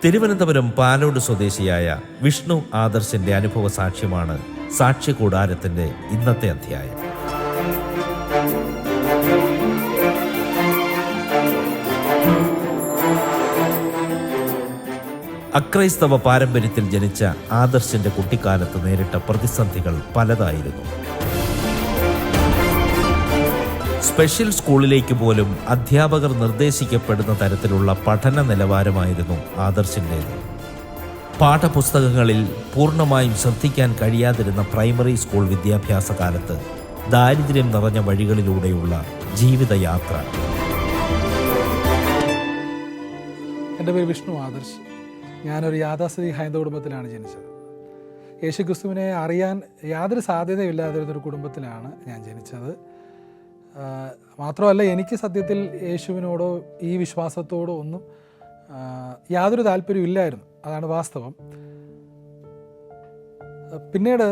തിരുവനന്തപുരം പാലോട് സ്വദേശിയായ വിഷ്ണു ആദർശിന്റെ അനുഭവ സാക്ഷ്യമാണ് സാക്ഷ്യകൂടാരത്തിന്റെ ഇന്നത്തെ അധ്യായം. അക്രൈസ്തവ പാരമ്പര്യത്തിൽ ജനിച്ച ആദർശിന്റെ കുട്ടിക്കാലത്ത് നേരിട്ട പ്രതിസന്ധികൾ പലതായിരുന്നു. സ്പെഷ്യൽ സ്കൂളിലേക്ക് പോലും അധ്യാപകർ നിർദ്ദേശിക്കപ്പെടുന്ന തരത്തിലുള്ള പഠന നിലവാരമായിരുന്നു ആദർശിൻ്റേത്. പാഠപുസ്തകങ്ങളിൽ പൂർണ്ണമായും ശ്രദ്ധിക്കാൻ കഴിയാതിരുന്ന പ്രൈമറി സ്കൂൾ വിദ്യാഭ്യാസ കാലത്ത് ദാരിദ്ര്യം നിറഞ്ഞ വഴികളിലൂടെയുള്ള ജീവിതയാത്ര. എൻ്റെ പേര് വിഷ്ണു ആദർശ്. ഞാനൊരു യാഥാസ്ഥിതിക ഹൈന്ദവ കുടുംബത്തിലാണ് ജനിച്ചത്. യേശുക്രിസ്തുവിനെ അറിയാൻ യാതൊരു സാധ്യതയില്ലാതിരുന്നൊരു കുടുംബത്തിലാണ് ഞാൻ ജനിച്ചത്. മാത്രമല്ല, എനിക്ക് സത്യത്തിൽ യേശുവിനോടോ ഈ വിശ്വാസത്തോടോ ഒന്നും യാതൊരു താല്പര്യവും ഇല്ലായിരുന്നു. അതാണ് വാസ്തവം. പിന്നീട്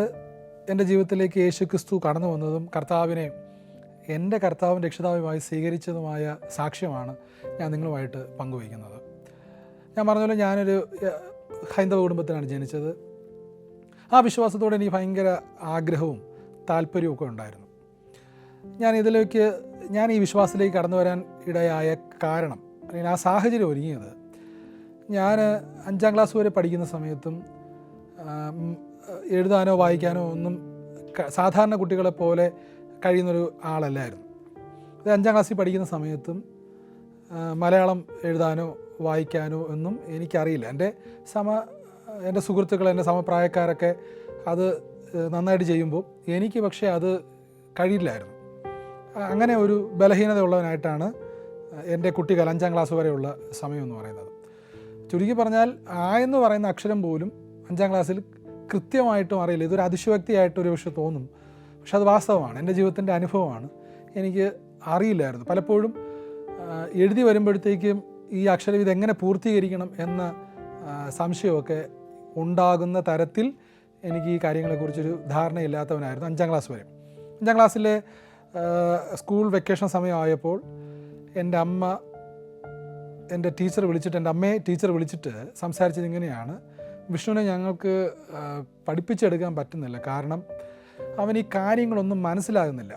എൻ്റെ ജീവിതത്തിലേക്ക് യേശുക്രിസ്തു കടന്നു വന്നതും കർത്താവിനെ എൻ്റെ കർത്താവും രക്ഷിതാവുമായി സ്വീകരിച്ചതുമായ സാക്ഷ്യമാണ് ഞാൻ നിങ്ങളുമായിട്ട് പങ്കുവയ്ക്കുന്നത്. ഞാൻ പറഞ്ഞല്ലോ, ഞാനൊരു ഹൈന്ദവ കുടുംബത്തിലാണ് ജനിച്ചത്. ആ വിശ്വാസത്തോടെ എനിക്ക് ഭയങ്കര ആഗ്രഹവും താല്പര്യവും ഒക്കെ ഉണ്ടായിരുന്നു. ഞാൻ ഈ വിശ്വാസത്തിലേക്ക് കടന്നു വരാൻ ഇടയായ കാരണം, അല്ലെങ്കിൽ ആ സാഹചര്യം ഒരുങ്ങിയത്, ഞാൻ 5ാം ക്ലാസ് വരെ പഠിക്കുന്ന സമയത്തും എഴുതാനോ വായിക്കാനോ ഒന്നും സാധാരണ കുട്ടികളെ പോലെ കഴിയുന്നൊരു ആളല്ലായിരുന്നു. 5ാം ക്ലാസ്സിൽ പഠിക്കുന്ന സമയത്തും മലയാളം എഴുതാനോ വായിക്കാനോ ഒന്നും എനിക്കറിയില്ല. എൻ്റെ സുഹൃത്തുക്കൾ, എൻ്റെ സമപ്രായക്കാരൊക്കെ അത് നന്നായിട്ട് ചെയ്യുമ്പോൾ എനിക്ക് പക്ഷേ അത് കഴിയില്ലായിരുന്നു. അങ്ങനെ ഒരു ബലഹീനത ഉള്ളവനായിട്ടാണ് എൻ്റെ കുട്ടിക്കാലം 5ാം ക്ലാസ് വരെയുള്ള സമയം എന്ന് പറയുന്നത്. ചുരുക്കി പറഞ്ഞാൽ, എന്ന് പറയുന്ന അക്ഷരം പോലും 5ാം ക്ലാസ്സിൽ കൃത്യമായിട്ടും അറിയില്ല. ഇതൊരു അതിശയോക്തിയായിട്ടൊരു പക്ഷേ തോന്നും, പക്ഷെ അത് വാസ്തവമാണ്. എൻ്റെ ജീവിതത്തിൻ്റെ അനുഭവമാണ്. എനിക്ക് അറിയില്ലായിരുന്നു. പലപ്പോഴും എഴുതി വരുമ്പോഴത്തേക്കും ഈ അക്ഷരം ഇതെങ്ങനെ പൂർത്തീകരിക്കണം എന്ന സംശയമൊക്കെ ഉണ്ടാകുന്ന തരത്തിൽ എനിക്ക് ഈ കാര്യങ്ങളെക്കുറിച്ചൊരു ധാരണയില്ലാത്തവനായിരുന്നു 5ാം ക്ലാസ് വരെ. 5ാം ക്ലാസ്സിലെ സ്കൂൾ വെക്കേഷൻ സമയമായപ്പോൾ എൻ്റെ അമ്മയെ ടീച്ചർ വിളിച്ചിട്ട് സംസാരിച്ചത് ഇങ്ങനെയാണ്: വിഷ്ണുവിനെ ഞങ്ങൾക്ക് പഠിപ്പിച്ചെടുക്കാൻ പറ്റുന്നില്ല, കാരണം അവൻ ഈ കാര്യങ്ങളൊന്നും മനസ്സിലാകുന്നില്ല.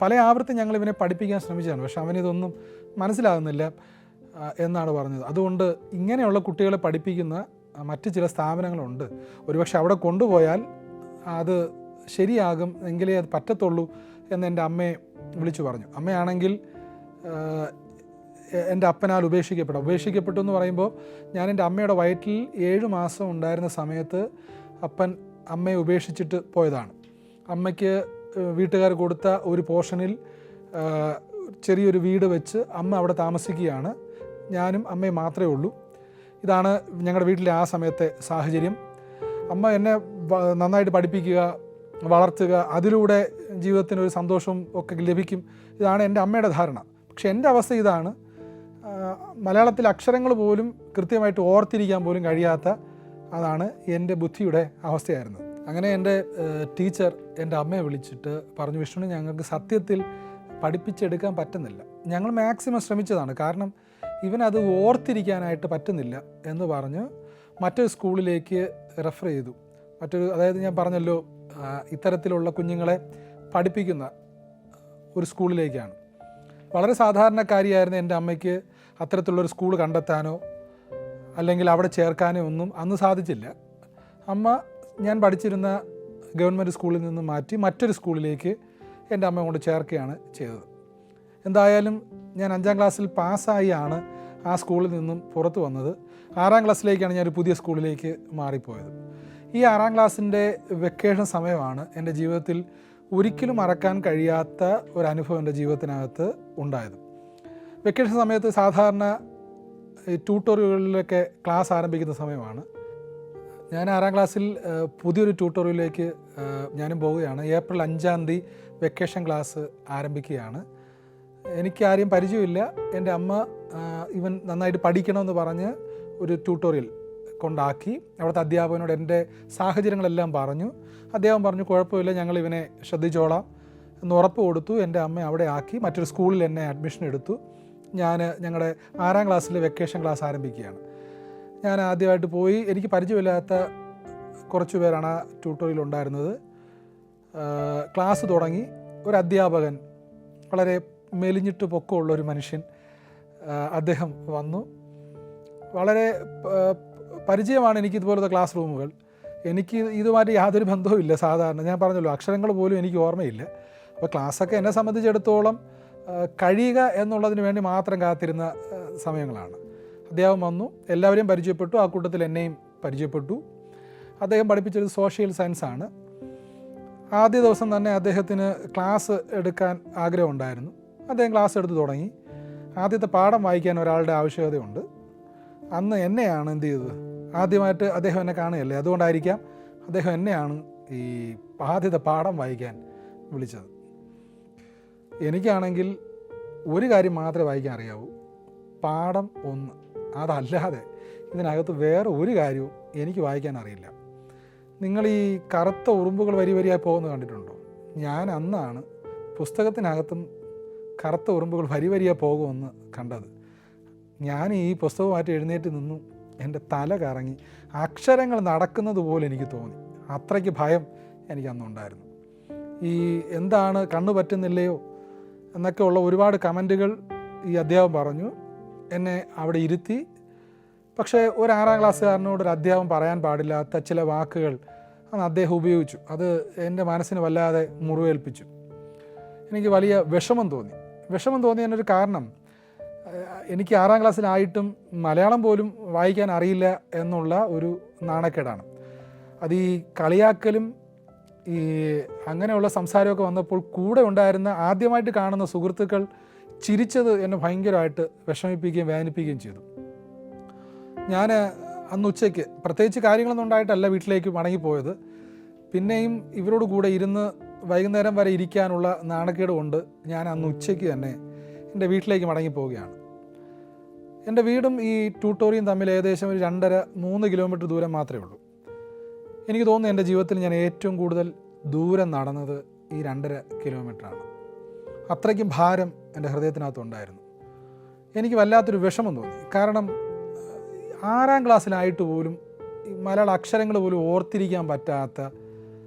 പല ആവർത്തി ഞങ്ങൾ ഇവനെ പഠിപ്പിക്കാൻ ശ്രമിച്ചതാണ്, പക്ഷെ അവനിതൊന്നും മനസ്സിലാകുന്നില്ല എന്നാണ് പറഞ്ഞത്. അതുകൊണ്ട് ഇങ്ങനെയുള്ള കുട്ടികളെ പഠിപ്പിക്കുന്ന മറ്റ് ചില സ്ഥാപനങ്ങളുണ്ട്, ഒരുപക്ഷെ അവിടെ കൊണ്ടുപോയാൽ അത് ശരിയാകും, എങ്കിലേ അത് പറ്റത്തുള്ളൂ എന്ന് എൻ്റെ അമ്മയെ വിളിച്ചു പറഞ്ഞു. അമ്മയാണെങ്കിൽ എൻ്റെ അപ്പനാൽ ഉപേക്ഷിക്കപ്പെട്ടു എന്ന് പറയുമ്പോൾ, ഞാൻ എൻ്റെ അമ്മയുടെ വയറ്റിൽ 7 മാസം ഉണ്ടായിരുന്ന സമയത്ത് അപ്പൻ അമ്മയെ ഉപേക്ഷിച്ചിട്ട് പോയതാണ്. അമ്മയ്ക്ക് വീട്ടുകാർ കൊടുത്ത ഒരു പോർഷനിൽ ചെറിയൊരു വീട് വെച്ച് അമ്മ അവിടെ താമസിക്കുകയാണ്. ഞാനും അമ്മയും മാത്രമേ ഉള്ളൂ. ഇതാണ് ഞങ്ങളുടെ വീട്ടിലെ ആ സമയത്തെ സാഹചര്യം. അമ്മ എന്നെ നന്നായിട്ട് പഠിപ്പിക്കുക, വളർത്തുക, അതിലൂടെ ജീവിതത്തിനൊരു സന്തോഷവും ഒക്കെ ലഭിക്കും, ഇതാണ് എൻ്റെ അമ്മയുടെ ധാരണ. പക്ഷെ എൻ്റെ അവസ്ഥ ഇതാണ്: മലയാളത്തിലെ അക്ഷരങ്ങൾ പോലും കൃത്യമായിട്ട് ഓർത്തിരിക്കാൻ പോലും കഴിയാത്ത അതാണ് എൻ്റെ ബുദ്ധിയുടെ അവസ്ഥയായിരുന്നു. അങ്ങനെ എൻ്റെ ടീച്ചർ എൻ്റെ അമ്മയെ വിളിച്ചിട്ട് പറഞ്ഞു, വിഷ്ണു, ഞങ്ങൾക്ക് സത്യത്തിൽ പഠിപ്പിച്ചെടുക്കാൻ പറ്റുന്നില്ല. ഞങ്ങൾ മാക്സിമം ശ്രമിച്ചതാണ്, കാരണം ഇവനത് ഓർത്തിരിക്കാനായിട്ട് പറ്റുന്നില്ല എന്ന് പറഞ്ഞ് മറ്റൊരു സ്കൂളിലേക്ക് റെഫർ ചെയ്തു. അതായത് ഞാൻ പറഞ്ഞല്ലോ, ഇത്തരത്തിലുള്ള കുഞ്ഞുങ്ങളെ പഠിപ്പിക്കുന്ന ഒരു സ്കൂളിലേക്കാണ്. വളരെ സാധാരണക്കാരിയായിരുന്ന എൻ്റെ അമ്മയ്ക്ക് അത്തരത്തിലുള്ളൊരു സ്കൂൾ കണ്ടെത്താനോ അല്ലെങ്കിൽ അവിടെ ചേർക്കാനോ ഒന്നും അന്ന് സാധിച്ചില്ല. അമ്മ ഞാൻ പഠിച്ചിരുന്ന ഗവൺമെൻറ് സ്കൂളിൽ നിന്ന് മാറ്റി മറ്റൊരു സ്കൂളിലേക്ക് എൻ്റെ അമ്മ കൊണ്ട് ചേർക്കുകയാണ് ചെയ്തത്. എന്തായാലും ഞാൻ 5ാം ക്ലാസ്സിൽ പാസ്സായിയാണ് ആ സ്കൂളിൽ നിന്നും പുറത്തു വന്നത്. 6ാം ക്ലാസ്സിലേക്കാണ് ഞാനൊരു പുതിയ സ്കൂളിലേക്ക് മാറിപ്പോയത്. ഈ 6ാം ക്ലാസ്സിൻ്റെ വെക്കേഷൻ സമയമാണ് എൻ്റെ ജീവിതത്തിൽ ഒരിക്കലും മറക്കാൻ കഴിയാത്ത ഒരനുഭവം എൻ്റെ ജീവിതത്തിനകത്ത് ഉണ്ടായത്. വെക്കേഷൻ സമയത്ത് സാധാരണ ട്യൂട്ടോറിയലുകളിലൊക്കെ ക്ലാസ് ആരംഭിക്കുന്ന സമയമാണ്. ഞാൻ 6ാം ക്ലാസ്സിൽ പുതിയൊരു ട്യൂട്ടോറിയലിലേക്ക് ഞാനും പോവുകയാണ്. ഏപ്രിൽ 5-ാം തീയതി വെക്കേഷൻ ക്ലാസ് ആരംഭിക്കുകയാണ്. എനിക്ക് ആരെയും പരിചയമില്ല. എൻ്റെ അമ്മ ഇവൻ നന്നായിട്ട് പഠിക്കണമെന്ന് പറഞ്ഞ് ഒരു ട്യൂട്ടോറിയൽ കൊണ്ടാക്കി. അവിടുത്തെ അധ്യാപകനോട് എൻ്റെ സാഹചര്യങ്ങളെല്ലാം പറഞ്ഞു. അദ്ദേഹം പറഞ്ഞു, കുഴപ്പമില്ല, ഞങ്ങൾ ഇവനെ ശ്രദ്ധിച്ചോളാം എന്ന് ഉറപ്പ് കൊടുത്തു. എൻ്റെ അമ്മ അവിടെ ആക്കി മറ്റൊരു സ്കൂളിൽ എന്നെ അഡ്മിഷൻ എടുത്തു. ഞങ്ങളുടെ 6ാം ക്ലാസ്സിൽ വെക്കേഷൻ ക്ലാസ് ആരംഭിക്കുകയാണ്. ഞാൻ ആദ്യമായിട്ട് പോയി. എനിക്ക് പരിചയമില്ലാത്ത കുറച്ച് പേരാണ് ആ ട്യൂട്ടോറിയൽ ഉണ്ടായിരുന്നത്. ക്ലാസ് തുടങ്ങി. ഒരു അധ്യാപകൻ, വളരെ മെലിഞ്ഞിട്ട് പൊക്കമുള്ള ഒരു മനുഷ്യൻ, അദ്ദേഹം വന്നു. വളരെ പരിചയമാണ് എനിക്ക് ഇതുപോലത്തെ ക്ലാസ് റൂമുകൾ. എനിക്ക് ഇതുമായിട്ട് യാതൊരു ബന്ധവുമില്ല. സാധാരണ ഞാൻ പറഞ്ഞല്ലോ, അക്ഷരങ്ങൾ പോലും എനിക്ക് ഓർമ്മയില്ല. അപ്പോൾ ക്ലാസ്സൊക്കെ എന്നെ സംബന്ധിച്ചിടത്തോളം കഴിയുക എന്നുള്ളതിന് വേണ്ടി മാത്രം കാത്തിരുന്ന സമയങ്ങളാണ്. അദ്ദേഹം വന്നു, എല്ലാവരെയും പരിചയപ്പെട്ടു. ആ കൂട്ടത്തിൽ എന്നെയും പരിചയപ്പെട്ടു. അദ്ദേഹം പഠിപ്പിച്ചത് സോഷ്യൽ സയൻസാണ്. ആദ്യ ദിവസം തന്നെ അദ്ദേഹത്തിന് ക്ലാസ് എടുക്കാൻ ആഗ്രഹമുണ്ടായിരുന്നു. അദ്ദേഹം ക്ലാസ് എടുത്ത് തുടങ്ങി. ആദ്യത്തെ പാഠം വായിക്കാൻ ഒരാളുടെ ആവശ്യകതയുണ്ട്. അന്ന് എന്നെയാണ് എന്ത് ചെയ്തത്, ആദ്യമായിട്ട് അദ്ദേഹം എന്നെ കാണുകയല്ലേ, അതുകൊണ്ടായിരിക്കാം അദ്ദേഹം എന്നെയാണ് ഈ ആദ്യത്തെ പാഠം വായിക്കാൻ വിളിച്ചത്. എനിക്കാണെങ്കിൽ ഒരു കാര്യം മാത്രമേ വായിക്കാൻ അറിയാവൂ, പാഠം 1. അതല്ലാതെ ഇതിനകത്ത് വേറെ ഒരു കാര്യവും എനിക്ക് വായിക്കാൻ അറിയില്ല. നിങ്ങൾ ഈ കറുത്ത ഉറുമ്പുകൾ വരി വരിയായി പോകുന്നത് കണ്ടിട്ടുണ്ടോ? ഞാൻ അന്നാണ് പുസ്തകത്തിനകത്തും കറുത്ത ഉറുമ്പുകൾ വരി വരിയായി പോകുമെന്ന് കണ്ടത്. ഞാൻ ഈ പുസ്തകമായിട്ട് എഴുന്നേറ്റ് നിന്നു. എൻ്റെ തല കറങ്ങി. അക്ഷരങ്ങൾ നടക്കുന്നത് പോലെ എനിക്ക് തോന്നി. അത്രയ്ക്ക് ഭയം എനിക്ക് അന്നുണ്ടായിരുന്നു. ഈ എന്താണ് കണ്ണു പറ്റുന്നില്ലയോ എന്നൊക്കെ ഉള്ള ഒരുപാട് കമൻറ്റുകൾ ഈ അധ്യാപകൻ പറഞ്ഞു. എന്നെ അവിടെ ഇരുത്തി. പക്ഷേ ഒരു 6ാം ക്ലാസ്സുകാരനോട് ഒരു അധ്യാപകൻ പറയാൻ പാടില്ലാത്ത ചില വാക്കുകൾ അന്ന് അദ്ദേഹം ഉപയോഗിച്ചു. അത് എൻ്റെ മനസ്സിന് വല്ലാതെ മുറിവേൽപ്പിച്ചു. എനിക്ക് വലിയ വിഷമം തോന്നിയതിനൊരു കാരണം, എനിക്ക് 6ാം ക്ലാസ്സിലായിട്ടും മലയാളം പോലും വായിക്കാൻ അറിയില്ല എന്നുള്ള ഒരു നാണക്കേടാണ്. അത് ഈ കളിയാക്കലും ഈ അങ്ങനെയുള്ള സംസാരമൊക്കെ വന്നപ്പോൾ കൂടെ ഉണ്ടായിരുന്ന ആദ്യമായിട്ട് കാണുന്ന സുഹൃത്തുക്കൾ ചിരിച്ചത് എന്നെ ഭയങ്കരമായിട്ട് വിഷമിപ്പിക്കുകയും വേദനിപ്പിക്കുകയും ചെയ്തു. ഞാൻ അന്ന് ഉച്ചയ്ക്ക് പ്രത്യേകിച്ച് കാര്യങ്ങളൊന്നും ഉണ്ടായിട്ടല്ല വീട്ടിലേക്ക് മടങ്ങിപ്പോയത്. പിന്നെയും ഇവരോട് കൂടെ ഇരുന്ന് വൈകുന്നേരം വരെ ഇരിക്കാനുള്ള നാണക്കേട് കൊണ്ട് ഞാൻ അന്ന് ഉച്ചയ്ക്ക് തന്നെ എൻ്റെ വീട്ടിലേക്ക് മടങ്ങിപ്പോവുകയാണ്. എൻ്റെ വീടും ഈ ട്യൂട്ടോറിയും തമ്മിൽ ഏകദേശം ഒരു 2.5-3 കിലോമീറ്റർ ദൂരം മാത്രമേ ഉള്ളൂ. എനിക്ക് തോന്നുന്നു എൻ്റെ ജീവിതത്തിൽ ഞാൻ ഏറ്റവും കൂടുതൽ ദൂരം നടന്നത് ഈ 2.5 കിലോമീറ്ററാണ്. അത്രയ്ക്കും ഭാരം എൻ്റെ ഹൃദയത്തിനകത്തുണ്ടായിരുന്നു. എനിക്ക് വല്ലാത്തൊരു വിഷമം തോന്നി. കാരണം 6ാം ക്ലാസ്സിലായിട്ട് പോലും ഈ മലയാള അക്ഷരങ്ങൾ പോലും ഓർത്തിരിക്കാൻ പറ്റാത്ത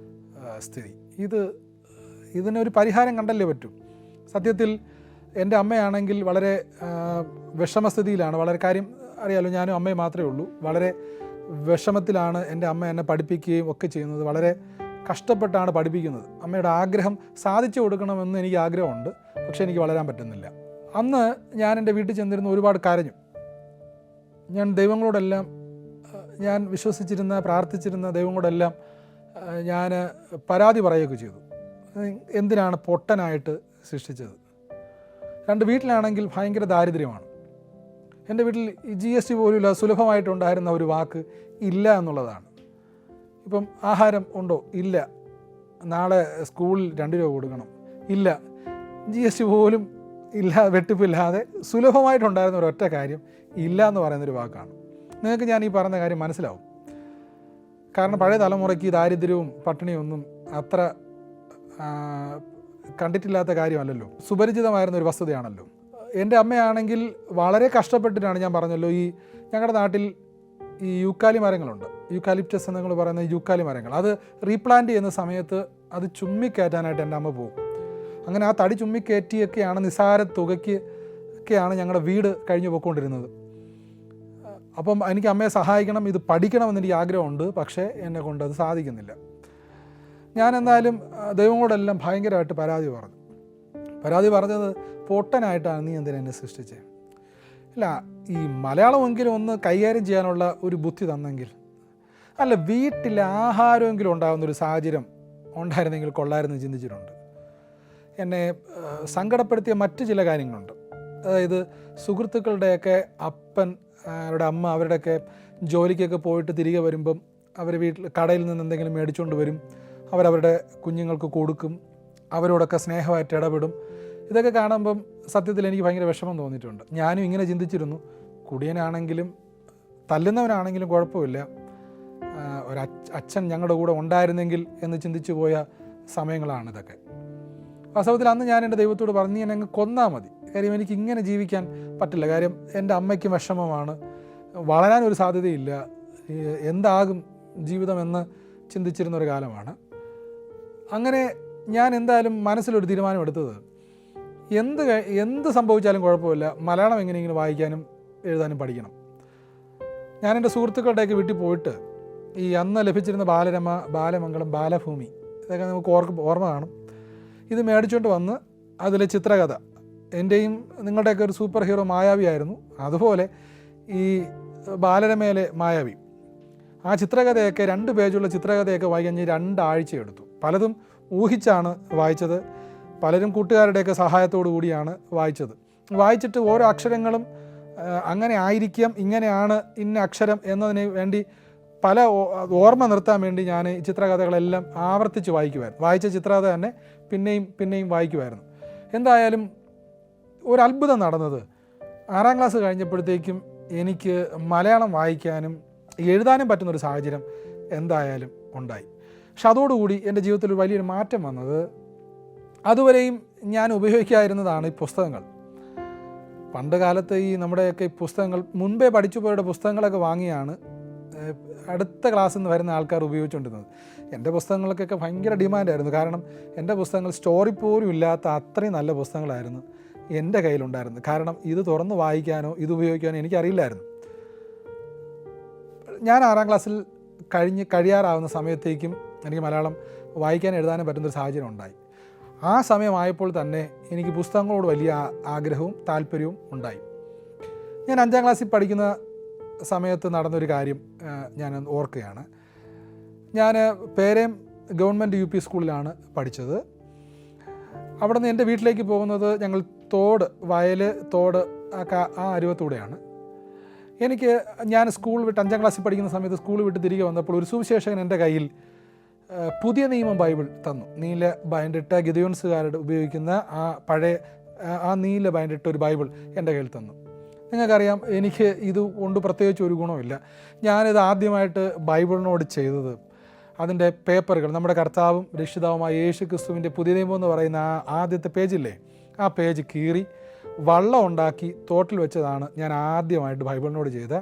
സ്ഥിതി. ഇതിനൊരു പരിഹാരം കണ്ടല്ലേ പറ്റൂ. സത്യത്തിൽ എൻ്റെ അമ്മയാണെങ്കിൽ വളരെ വിഷമസ്ഥിതിയിലാണ്. വളരെ കാര്യം അറിയാലോ, ഞാനും അമ്മയും മാത്രമേ ഉള്ളൂ. വളരെ വിഷമത്തിലാണ് എൻ്റെ അമ്മ എന്നെ പഠിപ്പിക്കുകയും ഒക്കെ ചെയ്യുന്നത്. വളരെ കഷ്ടപ്പെട്ടാണ് പഠിപ്പിക്കുന്നത്. അമ്മയുടെ ആഗ്രഹം സാധിച്ചു കൊടുക്കണമെന്ന് എനിക്ക് ആഗ്രഹമുണ്ട്. പക്ഷേ എനിക്ക് വളരാൻ പറ്റുന്നില്ല. അന്ന് ഞാൻ എൻ്റെ വീട്ടിൽ ചെന്നിരുന്ന് ഒരുപാട് കരഞ്ഞു. ഞാൻ ദൈവങ്ങളോടെല്ലാം, ഞാൻ വിശ്വസിച്ചിരുന്ന പ്രാർത്ഥിച്ചിരുന്ന ദൈവങ്ങളോടെല്ലാം ഞാൻ പരാതി പറയുകയൊക്കെ ചെയ്തു. എന്തിനാണ് പൊട്ടനായിട്ട് സൃഷ്ടിച്ചത്? 2 വീട്ടിലാണെങ്കിൽ ഭയങ്കര ദാരിദ്ര്യമാണ്. എൻ്റെ വീട്ടിൽ GST പോലും ഇല്ല. സുലഭമായിട്ടുണ്ടായിരുന്ന ഒരു വാക്ക് ഇല്ല എന്നുള്ളതാണ്. ഇപ്പം ആഹാരം ഉണ്ടോ? ഇല്ല. നാളെ സ്കൂളിൽ 2 രൂപ കൊടുക്കണം? ഇല്ല. GST പോലും ഇല്ല, വെട്ടിപ്പില്ലാതെ സുലഭമായിട്ടുണ്ടായിരുന്ന ഒരൊറ്റ കാര്യം ഇല്ല എന്ന് പറയുന്നൊരു വാക്കാണ്. നിങ്ങൾക്ക് ഞാൻ ഈ പറയുന്ന കാര്യം മനസ്സിലാവും. കാരണം പഴയ തലമുറയ്ക്ക് ദാരിദ്ര്യവും പട്ടിണിയും ഒന്നും അത്ര കണ്ടിട്ടില്ലാത്ത കാര്യമല്ലല്ലോ, സുപരിചിതമായിരുന്ന ഒരു വസ്തുതയാണല്ലോ. എൻ്റെ അമ്മയാണെങ്കിൽ വളരെ കഷ്ടപ്പെട്ടിട്ടാണ്, ഞാൻ പറഞ്ഞല്ലോ, ഈ ഞങ്ങളുടെ നാട്ടിൽ ഈ യൂക്കാലി മരങ്ങളുണ്ട്, യൂക്കാലിപ്റ്റസ് എന്ന് നിങ്ങൾ പറയുന്ന യൂക്കാലി മരങ്ങൾ. അത് റീപ്ലാന്റ് ചെയ്യുന്ന സമയത്ത് അത് ചുമ്മിക്കയറ്റാനായിട്ട് എൻ്റെ അമ്മ പോകും. അങ്ങനെ ആ തടി ചുമ്മിക്കയറ്റിയൊക്കെയാണ് നിസ്സാര തുകയ്ക്കൊക്കെയാണ് ഞങ്ങളുടെ വീട് കഴിഞ്ഞു പോയിക്കൊണ്ടിരുന്നത്. അപ്പം എനിക്ക് അമ്മയെ സഹായിക്കണം, ഇത് പഠിക്കണമെന്ന് എനിക്ക് ആഗ്രഹമുണ്ട്. പക്ഷേ എന്നെ കൊണ്ട് അത് സാധിക്കുന്നില്ല. ഞാൻ എന്തായാലും ദൈവങ്ങളോടെല്ലാം ഭയങ്കരമായിട്ട് പരാതി പറഞ്ഞത്, പൊട്ടനായിട്ടാണ് നീ എന്തിനാ എന്നെ സൃഷ്ടിച്ചത്? ഇല്ല, ഈ മലയാളമെങ്കിലും ഒന്ന് കൈകാര്യം ചെയ്യാനുള്ള ഒരു ബുദ്ധി തന്നെങ്കിൽ, അല്ല വീട്ടിൽ ആഹാരമെങ്കിലും ഉണ്ടാകുന്നൊരു സാഹചര്യം ഉണ്ടായിരുന്നെങ്കിൽ കൊള്ളായിരുന്നു ചിന്തിച്ചിട്ടുണ്ട്. എന്നെ സങ്കടപ്പെടുത്തിയ മറ്റ് ചില കാര്യങ്ങളുണ്ട്. അതായത് സുഹൃത്തുക്കളുടെയൊക്കെ അപ്പൻ, അവരുടെ അമ്മ, അവരുടെയൊക്കെ ജോലിക്കൊക്കെ പോയിട്ട് തിരികെ വരുമ്പം അവർ വീട്ടിൽ കടയിൽ നിന്ന് എന്തെങ്കിലും മേടിച്ചുകൊണ്ട് വരും. അവരവരുടെ കുഞ്ഞുങ്ങൾക്ക് കൊടുക്കും. അവരോടൊക്കെ സ്നേഹമായിട്ട് ഇടപെടും. ഇതൊക്കെ കാണുമ്പം സത്യത്തിൽ എനിക്ക് ഭയങ്കര വിഷമം തോന്നിയിട്ടുണ്ട്. ഞാനും ഇങ്ങനെ ചിന്തിച്ചിരുന്നു, കുടിയനാണെങ്കിലും തല്ലുന്നവനാണെങ്കിലും കുഴപ്പമില്ല, അച്ഛൻ ഞങ്ങളുടെ കൂടെ ഉണ്ടായിരുന്നെങ്കിൽ എന്ന് ചിന്തിച്ചു പോയ സമയങ്ങളാണ് ഇതൊക്കെ. വാസ്തവത്തിൽ അന്ന് ഞാൻ എൻ്റെ ദൈവത്തോട് പറഞ്ഞു, എന്നെ അങ്ങ് കൊന്നാൽ മതി. കാര്യം എനിക്ക് ഇങ്ങനെ ജീവിക്കാൻ പറ്റില്ല. കാര്യം എൻ്റെ അമ്മയ്ക്കും വിഷമമാണ്, വളരാനൊരു സാധ്യതയില്ല, എന്താകും ജീവിതമെന്ന് ചിന്തിച്ചിരുന്നൊരു കാലമാണ്. അങ്ങനെ ഞാൻ എന്തായാലും മനസ്സിലൊരു തീരുമാനമെടുത്തത്, എന്ത് സംഭവിച്ചാലും കുഴപ്പമില്ല, മലയാളം എങ്ങനെയെങ്കിലും വായിക്കാനും എഴുതാനും പഠിക്കണം. ഞാൻ എൻ്റെ സുഹൃത്തുക്കളുടെയൊക്കെ വീട്ടിൽ പോയിട്ട് ഈ അന്ന് ലഭിച്ചിരുന്ന ബാലരമ, ബാലമംഗളം, ബാലഭൂമി ഇതൊക്കെ നമുക്ക് ഓർമ്മ കാണും. ഇത് മേടിച്ചുകൊണ്ട് വന്ന് അതിലെ ചിത്രകഥ, എൻ്റെയും നിങ്ങളുടെയൊക്കെ ഒരു സൂപ്പർ ഹീറോ മായാവി ആയിരുന്നു, അതുപോലെ ഈ ബാലരമയിലെ മായാവി, ആ ചിത്രകഥയൊക്കെ 2 പേജുള്ള ചിത്രകഥയൊക്കെ വായിക്കാൻ 2 ആഴ്ച എടുത്തു. പലതും ഊഹിച്ചാണ് വായിച്ചത്, പലരും കൂട്ടുകാരുടെയൊക്കെ സഹായത്തോടു കൂടിയാണ് വായിച്ചത്. വായിച്ചിട്ട് ഓരോ അക്ഷരങ്ങളും അങ്ങനെ ആയിരിക്കാം, ഇങ്ങനെയാണ് ഇന്ന അക്ഷരം എന്നതിന് വേണ്ടി പല ഓർമ്മ നിർത്താൻ വേണ്ടി ഞാൻ ഈ ചിത്രകഥകളെല്ലാം ആവർത്തിച്ച് വായിക്കുമായിരുന്നു. വായിച്ച ചിത്രകഥ തന്നെ പിന്നെയും വായിക്കുമായിരുന്നു. എന്തായാലും ഒരു അത്ഭുതം നടന്നത്, 6ാം ക്ലാസ് കഴിഞ്ഞപ്പോഴത്തേക്കും എനിക്ക് മലയാളം വായിക്കാനും എഴുതാനും പറ്റുന്നൊരു സാഹചര്യം എന്തായാലും ഉണ്ടായി. പക്ഷെ അതോടുകൂടി എൻ്റെ ജീവിതത്തിൽ ഒരു വലിയൊരു മാറ്റം വന്നത്, അതുവരെയും ഞാൻ ഉപയോഗിക്കാതിരുന്നതാണ് ഈ പുസ്തകങ്ങൾ. പണ്ട് കാലത്ത് ഈ നമ്മുടെയൊക്കെ ഈ പുസ്തകങ്ങൾ, മുൻപേ പഠിച്ചു പോയുടെ പുസ്തകങ്ങളൊക്കെ വാങ്ങിയാണ് അടുത്ത ക്ലാസ്സിൽ നിന്ന് വരുന്ന ആൾക്കാർ ഉപയോഗിച്ചുകൊണ്ടിരുന്നത്. എൻ്റെ പുസ്തകങ്ങൾക്കൊക്കെ ഭയങ്കര ഡിമാൻഡായിരുന്നു. കാരണം എൻ്റെ പുസ്തകങ്ങൾ സ്റ്റോറി പോലും ഇല്ലാത്ത അത്രയും നല്ല പുസ്തകങ്ങളായിരുന്നു എൻ്റെ കയ്യിലുണ്ടായിരുന്നു. കാരണം ഇത് തുറന്ന് വായിക്കാനോ ഇത് ഉപയോഗിക്കാനോ എനിക്കറിയില്ലായിരുന്നു. ഞാൻ 6ാം ക്ലാസ്സിൽ കഴിയാറാവുന്ന സമയത്തേക്കും എനിക്ക് മലയാളം വായിക്കാനും എഴുതാനും പറ്റുന്നൊരു സാഹചര്യം ഉണ്ടായി. ആ സമയമായപ്പോൾ തന്നെ എനിക്ക് പുസ്തകങ്ങളോട് വലിയ ആഗ്രഹവും താല്പര്യവും ഉണ്ടായി. ഞാൻ 5ാം ക്ലാസ്സിൽ പഠിക്കുന്ന സമയത്ത് നടന്നൊരു കാര്യം ഞാൻ ഓർക്കുകയാണ്. ഞാൻ പേരേം ഗവൺമെൻറ് UP സ്കൂളിലാണ് പഠിച്ചത്. അവിടെ നിന്ന് എൻ്റെ വീട്ടിലേക്ക് പോകുന്നത് ഞങ്ങൾ വയൽ തോട് ആ അരുവത്തൂടെയാണ്. ഞാൻ സ്കൂൾ വിട്ട് 5ാം ക്ലാസ്സിൽ പഠിക്കുന്ന സമയത്ത് സ്കൂൾ വിട്ട് തിരികെ വന്നപ്പോൾ ഒരു സുവിശേഷകൻ എൻ്റെ കയ്യിൽ പുതിയ നിയമം ബൈബിൾ തന്നു. നീല ബൈൻഡിട്ട ഗിദയോൻസുകാരുടെ ഉപയോഗിക്കുന്ന ആ നീല ബൈൻഡിട്ട ഒരു ബൈബിൾ എൻ്റെ കയ്യിൽ തന്നു. നിങ്ങൾക്കറിയാം, എനിക്ക് ഇത് കൊണ്ട് പ്രത്യേകിച്ച് ഒരു ഗുണമില്ല. ഞാനിത് ആദ്യമായിട്ട് ബൈബിളിനോട് ചെയ്തത്, അതിൻ്റെ പേപ്പറുകൾ, നമ്മുടെ കർത്താവും രക്ഷിതാവുമായ യേശു ക്രിസ്തുവിൻ്റെ പുതിയ നിയമം എന്ന് പറയുന്ന ആദ്യത്തെ പേജില്ലേ, ആ പേജ് കീറി വള്ളം ഉണ്ടാക്കി തോട്ടിൽ വെച്ചതാണ് ഞാൻ ആദ്യമായിട്ട് ബൈബിളിനോട് ചെയ്ത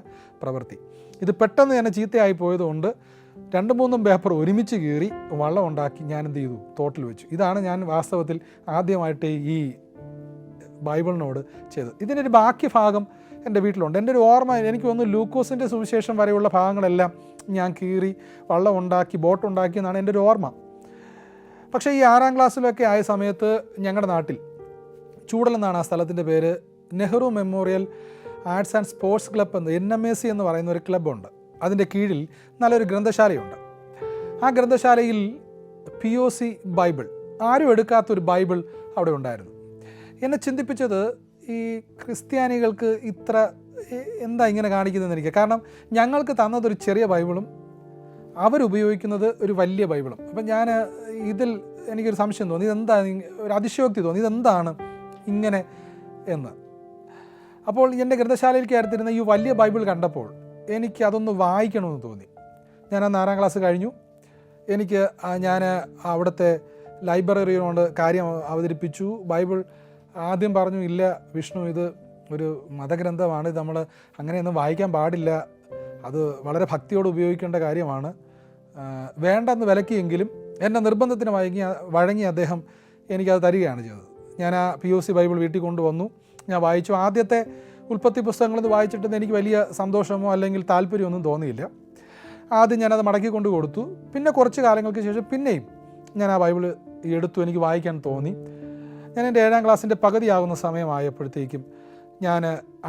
പ്രവൃത്തി. ഇത് പെട്ടെന്ന് തന്നെ ചീത്തയായി പോയതുകൊണ്ട് 2-3 പേപ്പർ ഒരുമിച്ച് കീറി വള്ളം ഉണ്ടാക്കി ഞാൻ എന്ത് ചെയ്തു, തോട്ടിൽ വെച്ചു. ഇതാണ് ഞാൻ വാസ്തവത്തിൽ ആദ്യമായിട്ട് ഈ ബൈബിളിനോട് ചെയ്തത്. ഇതിൻ്റെ ഒരു ബാക്കി ഭാഗം എൻ്റെ വീട്ടിലുണ്ട്. എൻ്റെ ഒരു ഓർമ്മ, എനിക്ക് തോന്നുന്നു ലൂക്കോസിൻ്റെ സുവിശേഷം വരെയുള്ള ഭാഗങ്ങളെല്ലാം ഞാൻ കീറി വള്ളം ഉണ്ടാക്കി ബോട്ടുണ്ടാക്കി എന്നാണ് എൻ്റെ ഒരു ഓർമ്മ. പക്ഷേ ഈ 6ാം ക്ലാസ്സിലൊക്കെ ആയ സമയത്ത് ഞങ്ങളുടെ നാട്ടിൽ ചൂടൽ എന്നാണ് ആ സ്ഥലത്തിൻ്റെ പേര്, Nehru memorial arts and sports club എന്ന് NMAC എന്ന് പറയുന്ന ഒരു ക്ലബ്ബുണ്ട്. അതിൻ്റെ കീഴിൽ നല്ലൊരു ഗ്രന്ഥശാലയുണ്ട്. ആ ഗ്രന്ഥശാലയിൽ POC ബൈബിൾ, ആരും എടുക്കാത്തൊരു ബൈബിൾ അവിടെ ഉണ്ടായിരുന്നു. എന്നെ ചിന്തിപ്പിച്ചത്, ഈ ക്രിസ്ത്യാനികൾക്ക് എന്താ ഇങ്ങനെ കാണിക്കുന്നതെന്ന് എനിക്ക്. കാരണം ഞങ്ങൾക്ക് തന്നതൊരു ചെറിയ ബൈബിളും അവരുപയോഗിക്കുന്നത് ഒരു വലിയ ബൈബിളും. അപ്പം ഇതിൽ എനിക്കൊരു സംശയം തോന്നി, ഇതെന്താ, ഒരു അതിശയോക്തി തോന്നി, ഇതെന്താണ് ഇങ്ങനെ എന്ന്. അപ്പോൾ എൻ്റെ ഗ്രന്ഥശാലയിലേക്ക് അടുത്തിരുന്ന ഈ വലിയ ബൈബിൾ കണ്ടപ്പോൾ എനിക്ക് അതൊന്ന് വായിക്കണമെന്ന് തോന്നി. ഞാൻ 4ാം ക്ലാസ് കഴിഞ്ഞു. ഞാൻ അവിടുത്തെ ലൈബ്രറിയോട് കാര്യം അവതരിപ്പിച്ചു. ബൈബിൾ ആദ്യം പറഞ്ഞു, ഇല്ല വിഷ്ണു, ഇത് ഒരു മതഗ്രന്ഥമാണ്, ഇത് നമ്മൾ അങ്ങനെയൊന്നും വായിക്കാൻ പാടില്ല, അത് വളരെ ഭക്തിയോട് ഉപയോഗിക്കേണ്ട കാര്യമാണ്, വേണ്ടെന്ന് വിലക്കിയെങ്കിലും എൻ്റെ നിർബന്ധത്തിന് വഴങ്ങി അദ്ദേഹം എനിക്കത് തരികയാണ് ചെയ്തത്. ഞാൻ ആ POC ബൈബിൾ വീട്ടിൽ കൊണ്ടുവന്നു. ഞാൻ വായിച്ചു. ആദ്യത്തെ ഉൽപ്പത്തി പുസ്തകങ്ങളത് വായിച്ചിട്ട് എനിക്ക് വലിയ സന്തോഷമോ അല്ലെങ്കിൽ താല്പര്യമൊന്നും തോന്നിയില്ല. ആദ്യം ഞാനത് മടക്കി കൊണ്ട് കൊടുത്തു. പിന്നെ കുറച്ച് കാലങ്ങൾക്ക് ശേഷം പിന്നെയും ഞാൻ ആ ബൈബിൾ എടുത്തു. എനിക്ക് വായിക്കാൻ തോന്നി. ഞാൻ എൻ്റെ 7ാം ക്ലാസ്സിൻ്റെ പകുതിയാകുന്ന സമയമായപ്പോഴത്തേക്കും ഞാൻ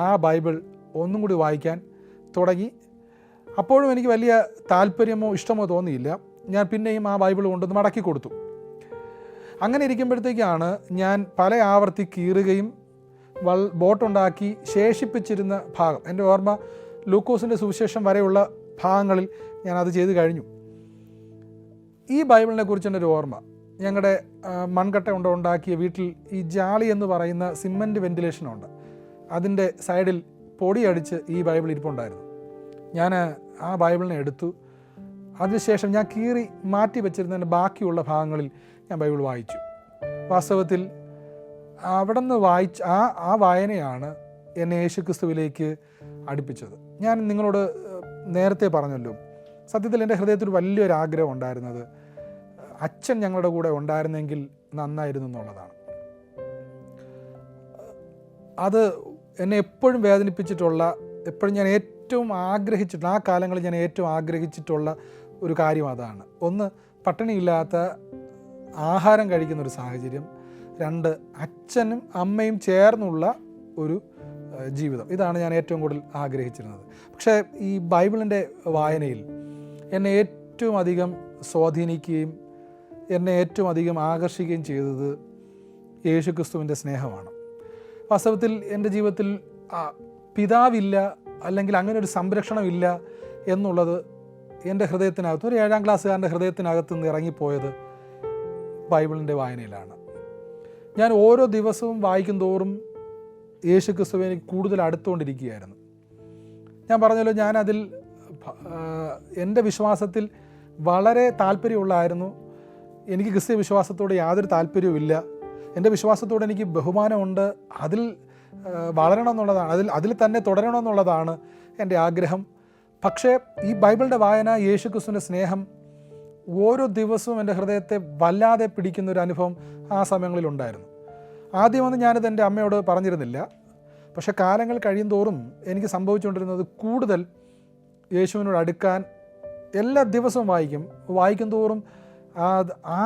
ആ ബൈബിൾ ഒന്നും കൂടി വായിക്കാൻ തുടങ്ങി. അപ്പോഴും എനിക്ക് വലിയ താല്പര്യമോ ഇഷ്ടമോ തോന്നിയില്ല. ഞാൻ പിന്നെയും ആ ബൈബിൾ കൊണ്ടുവന്ന് മടക്കി കൊടുത്തു. അങ്ങനെ ഇരിക്കുമ്പോഴത്തേക്കാണ് ഞാൻ പല ആവർത്തി കീറുകയും ബോട്ടുണ്ടാക്കി ശേഷിപ്പിച്ചിരുന്ന ഭാഗം, എൻ്റെ ഓർമ്മ ലൂക്കോസിൻ്റെ സുവിശേഷം വരെയുള്ള ഭാഗങ്ങളിൽ ഞാനത് ചെയ്ത് കഴിഞ്ഞു. ഈ ബൈബിളിനെ കുറിച്ച് എൻ്റെ ഒരു ഓർമ്മ, ഞങ്ങളുടെ മൺകട്ട ഉണ്ടാക്കിയ വീട്ടിൽ ഈ ജാളി എന്ന് പറയുന്ന സിമൻറ്റ് വെൻറ്റിലേഷനുണ്ട്. അതിൻ്റെ സൈഡിൽ പൊടിയടിച്ച് ഈ ബൈബിൾ ഇരിപ്പുണ്ടായിരുന്നു. ഞാൻ ആ ബൈബിളിനെ എടുത്തു. അതിനുശേഷം ഞാൻ കീറി മാറ്റി വെച്ചിരുന്നതിൻ്റെ ബാക്കിയുള്ള ഭാഗങ്ങളിൽ ഞാൻ ബൈബിൾ വായിച്ചു. വാസ്തവത്തിൽ അവിടെ നിന്ന് വായിച്ച ആ വായനയാണ് എന്നെ യേശുക്രിസ്തുവിലേക്ക് അടുപ്പിച്ചത്. ഞാൻ നിങ്ങളോട് നേരത്തെ പറഞ്ഞല്ലോ, സത്യത്തിൽ എൻ്റെ ഹൃദയത്തിൽ വലിയൊരു ആഗ്രഹം ഉണ്ടായിരുന്നത് അച്ഛൻ ഞങ്ങളുടെ കൂടെ ഉണ്ടായിരുന്നെങ്കിൽ നന്നായിരുന്നു എന്നുള്ളതാണ്. അത് എന്നെ എപ്പോഴും വേദനിപ്പിച്ചിട്ടുള്ള, എപ്പോഴും ഞാൻ ഏറ്റവും ആഗ്രഹിച്ചിട്ടുള്ള, ആ കാലങ്ങളിൽ ഞാൻ ഏറ്റവും ആഗ്രഹിച്ചിട്ടുള്ള ഒരു കാര്യം അതാണ്. ഒന്ന്, പട്ടിണിയില്ലാത്ത ആഹാരം കഴിക്കുന്ന ഒരു സാഹചര്യം. രണ്ട്, അച്ഛനും അമ്മയും ചേർന്നുള്ള ഒരു ജീവിതം. ഇതാണ് ഞാൻ ഏറ്റവും കൂടുതൽ ആഗ്രഹിച്ചിരുന്നത്. പക്ഷേ ഈ ബൈബിളിൻ്റെ വായനയിൽ എന്നെ ഏറ്റവും അധികം സ്വാധീനിക്കുകയും എന്നെ ഏറ്റവും അധികം ആകർഷിക്കുകയും ചെയ്തത് യേശുക്രിസ്തുവിൻ്റെ സ്നേഹമാണ്. വാസ്തവത്തിൽ എൻ്റെ ജീവിതത്തിൽ പിതാവില്ല, അല്ലെങ്കിൽ അങ്ങനെ ഒരു സംരക്ഷണമില്ല എന്നുള്ളത് എൻ്റെ ഹൃദയത്തിനകത്ത്, ഒരു 7ാം ക്ലാസ്സുകാരൻ്റെ ഹൃദയത്തിനകത്ത് നിന്ന് ഇറങ്ങിപ്പോയത് ബൈബിളിൻ്റെ വായനയിലാണ്. ഞാൻ ഓരോ ദിവസവും വായിക്കും തോറും യേശുക്രിസ്തുവിനെ എനിക്ക് കൂടുതൽ അടുത്തുകൊണ്ടിരിക്കുകയായിരുന്നു. ഞാൻ പറഞ്ഞല്ലോ, ഞാനതിൽ എൻ്റെ വിശ്വാസത്തിൽ വളരെ താല്പര്യമുള്ളായിരുന്നു. എനിക്ക് ക്രിസ്തീയ വിശ്വാസത്തോട് യാതൊരു താല്പര്യവുമില്ല. എൻ്റെ വിശ്വാസത്തോട് എനിക്ക് ബഹുമാനമുണ്ട്. അതിൽ വളരണം എന്നുള്ളതാണ്, അതിൽ തന്നെ തുടരണം എന്നുള്ളതാണ് എൻ്റെ ആഗ്രഹം. പക്ഷേ ഈ ബൈബിളിൻ്റെ വായന, യേശുക്രിസ്തുവിൻ്റെ സ്നേഹം ഓരോ ദിവസവും എൻ്റെ ഹൃദയത്തെ വല്ലാതെ പിടിക്കുന്നൊരു അനുഭവം ആ സമയങ്ങളിലുണ്ടായിരുന്നു. ആദ്യമൊന്നും ഞാനിത് എൻ്റെ അമ്മയോട് പറഞ്ഞിരുന്നില്ല. പക്ഷേ കാലങ്ങൾ കഴിയും തോറും എനിക്ക് സംഭവിച്ചുകൊണ്ടിരുന്നത് കൂടുതൽ യേശുവിനോട് അടുക്കാൻ എല്ലാ ദിവസവും വായിക്കും തോറും ആ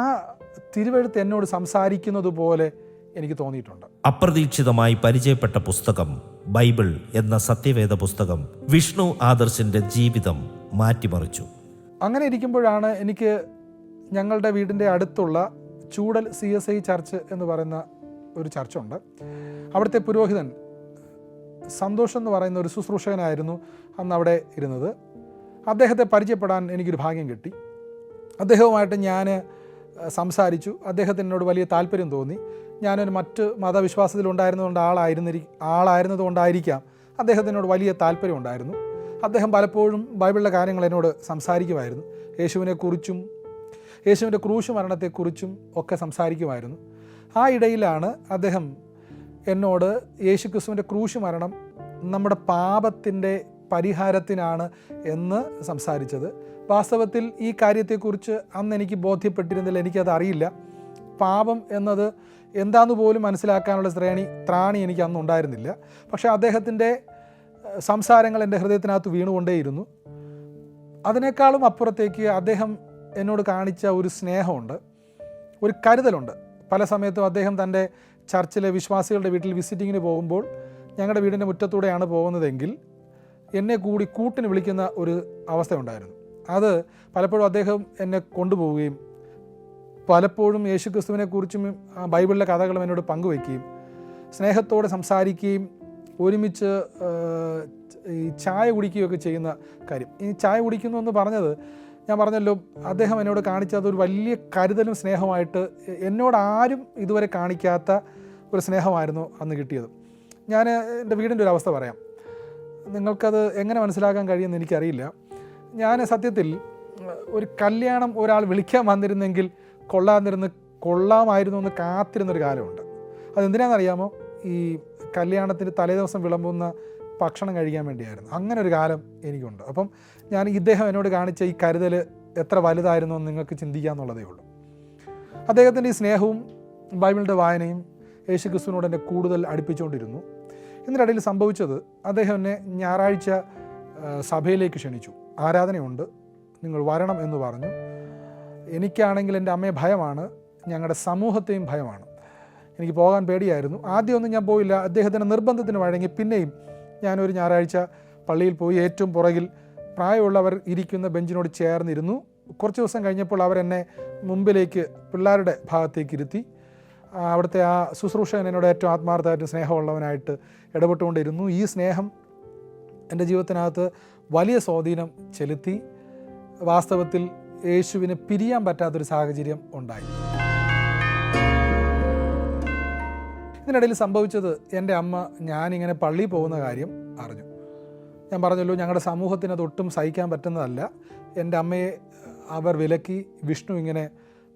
തിരുവെഴുത്ത് എന്നോട് സംസാരിക്കുന്നത് പോലെ എനിക്ക് തോന്നിയിട്ടുണ്ട്. അപ്രതീക്ഷിതമായി പരിചയപ്പെട്ട പുസ്തകം ബൈബിൾ എന്ന സത്യവേദ പുസ്തകം വിഷ്ണു ആദർശിൻ്റെ ജീവിതം മാറ്റിമറിച്ചു. അങ്ങനെ ഇരിക്കുമ്പോഴാണ് എനിക്ക് ഞങ്ങളുടെ വീടിൻ്റെ അടുത്തുള്ള ചൂടൽ CSI ചർച്ച് എന്ന് പറയുന്ന ഒരു ചർച്ചുണ്ട്. അവിടുത്തെ പുരോഹിതൻ സന്തോഷ് എന്ന് പറയുന്ന ഒരു ശുശ്രൂഷകനായിരുന്നു അന്ന് അവിടെ ഇരുന്നത്. അദ്ദേഹത്തെ പരിചയപ്പെടാൻ എനിക്കൊരു ഭാഗ്യം കിട്ടി. അദ്ദേഹവുമായിട്ട് ഞാൻ സംസാരിച്ചു. അദ്ദേഹത്തിന് എന്നോട് വലിയ താല്പര്യം തോന്നി. ഞാനൊരു മറ്റ് ആളായിരുന്നതുകൊണ്ടായിരിക്കാം അദ്ദേഹത്തിനോട് വലിയ താല്പര്യമുണ്ടായിരുന്നു. അദ്ദേഹം പലപ്പോഴും ബൈബിളിലെ കാര്യങ്ങൾ എന്നോട് സംസാരിക്കുമായിരുന്നു. യേശുവിനെക്കുറിച്ചും യേശുവിൻ്റെ ക്രൂശ് മരണത്തെക്കുറിച്ചും ഒക്കെ സംസാരിക്കുമായിരുന്നു. ആ ഇടയിലാണ് അദ്ദേഹം എന്നോട് യേശുക്രിസ്തുവിൻ്റെ ക്രൂശ് മരണം നമ്മുടെ പാപത്തിൻ്റെ പരിഹാരത്തിനാണ് എന്ന് സംസാരിച്ചത്. വാസ്തവത്തിൽ ഈ കാര്യത്തെക്കുറിച്ച് അന്ന് എനിക്ക് ബോധ്യപ്പെട്ടിരുന്നില്ല, എനിക്കത് അറിയില്ല. പാപം എന്നത് എന്താണെന്ന് പോലും മനസ്സിലാക്കാനുള്ള ത്രാണി എനിക്ക് അന്ന് ഉണ്ടായിരുന്നില്ല. പക്ഷേ അദ്ദേഹത്തിൻ്റെ സംസാരങ്ങൾ എൻ്റെ ഹൃദയത്തിനകത്ത് വീണുകൊണ്ടേയിരുന്നു. അതിനേക്കാളും അപ്പുറത്തേക്ക് അദ്ദേഹം എന്നോട് കാണിച്ച ഒരു സ്നേഹമുണ്ട്, ഒരു കരുതലുണ്ട്. പല സമയത്തും അദ്ദേഹം തൻ്റെ ചർച്ചിലെ വിശ്വാസികളുടെ വീട്ടിൽ വിസിറ്റിങ്ങിന് പോകുമ്പോൾ ഞങ്ങളുടെ വീടിൻ്റെ മുറ്റത്തൂടെയാണ് പോകുന്നതെങ്കിൽ എന്നെ കൂടി കൂട്ടിന് വിളിക്കുന്ന ഒരു അവസ്ഥയുണ്ടായിരുന്നു. അത് പലപ്പോഴും അദ്ദേഹം എന്നെ കൊണ്ടുപോവുകയും പലപ്പോഴും യേശുക്രിസ്തുവിനെക്കുറിച്ചും ബൈബിളിലെ കഥകളും എന്നോട് പങ്കുവയ്ക്കുകയും സ്നേഹത്തോടെ സംസാരിക്കുകയും ഒരുമിച്ച് ഈ ചായ കുടിക്കുകയൊക്കെ ചെയ്യുന്ന കാര്യം. ഈ ചായ കുടിക്കുന്നു എന്ന് പറഞ്ഞത്, ഞാൻ പറഞ്ഞല്ലോ, അദ്ദേഹം എന്നോട് കാണിച്ചത് ഒരു വലിയ കരുതലും സ്നേഹമായിട്ട് എന്നോട് ആരും ഇതുവരെ കാണിക്കാത്ത ഒരു സ്നേഹമായിരുന്നു അന്ന് കിട്ടിയത്. ഞാൻ എൻ്റെ വീടിൻ്റെ ഒരു അവസ്ഥ പറയാം. നിങ്ങൾക്കത് എങ്ങനെ മനസ്സിലാക്കാൻ കഴിയുമെന്ന് എനിക്കറിയില്ല. ഞാൻ സത്യത്തിൽ ഒരു കല്യാണം ഒരാൾ വിളിക്കാൻ വന്നിരുന്നെങ്കിൽ കൊള്ളാമായിരുന്നു എന്ന് കാത്തിരുന്നൊരു കാലമുണ്ട്. അതെന്തിനാണെന്നറിയാമോ? ഈ കല്യാണത്തിന് തലേദിവസം വിളമ്പുന്ന ഭക്ഷണം കഴിക്കാൻ വേണ്ടിയായിരുന്നു. അങ്ങനെ ഒരു കാലം എനിക്കുണ്ട്. അപ്പം ഞാൻ ഇദ്ദേഹം എന്നോട് കാണിച്ച ഈ കരുതൽ എത്ര വലുതായിരുന്നു എന്ന് നിങ്ങൾക്ക് ചിന്തിക്കാമെന്നുള്ളതേ ഉള്ളൂ. അദ്ദേഹത്തിൻ്റെ ഈ സ്നേഹവും ബൈബിളിൻ്റെ വായനയും യേശുക്രിസ്തുവിനോട് എന്നെ കൂടുതൽ അടുപ്പിച്ചുകൊണ്ടിരുന്നു. ഇതിനിടയിൽ സംഭവിച്ചത്, അദ്ദേഹം എന്നെ ഞായറാഴ്ച സഭയിലേക്ക് ക്ഷണിച്ചു. ആരാധനയുണ്ട്, നിങ്ങൾ വരണം എന്ന് പറഞ്ഞു. എനിക്കാണെങ്കിൽ എൻ്റെ അമ്മയെ ഭയമാണ്, ഞങ്ങളുടെ സമൂഹത്തെയും ഭയമാണ്. എനിക്ക് പോകാൻ പേടിയായിരുന്നു. ആദ്യമൊന്നും ഞാൻ പോയില്ല. അദ്ദേഹത്തിൻ്റെ നിർബന്ധത്തിന് വഴങ്ങി പിന്നെയും ഞാനൊരു ഞായറാഴ്ച പള്ളിയിൽ പോയി ഏറ്റവും പുറകിൽ പ്രായമുള്ളവർ ഇരിക്കുന്ന ബെഞ്ചിനോട് ചേർന്നിരുന്നു. കുറച്ച് ദിവസം കഴിഞ്ഞപ്പോൾ അവരെന്നെ മുമ്പിലേക്ക് പിള്ളേരുടെ ഭാഗത്തേക്ക് ഇരുത്തി. അവിടുത്തെ ആ ശുശ്രൂഷകൻ എന്നോട് ഏറ്റവും ആത്മാർത്ഥമായിട്ട് സ്നേഹമുള്ളവനായിട്ട് ഇടപെട്ടുകൊണ്ടിരുന്നു. ഈ സ്നേഹം എൻ്റെ ജീവിതത്തിനകത്ത് വലിയ സ്വാധീനം ചെലുത്തി. വാസ്തവത്തിൽ യേശുവിനെ പിരിയാൻ പറ്റാത്തൊരു സാഹചര്യം ഉണ്ടായി. ഇതിനിടയിൽ സംഭവിച്ചത്, എൻ്റെ അമ്മ ഞാനിങ്ങനെ പള്ളിയിൽ പോകുന്ന കാര്യം അറിഞ്ഞു. ഞാൻ പറഞ്ഞല്ലോ, ഞങ്ങളുടെ സമൂഹത്തിന് അതൊട്ടും സഹിക്കാൻ പറ്റുന്നതല്ല. എൻ്റെ അമ്മയെ അവർ വിലക്കി. വിഷ്ണു ഇങ്ങനെ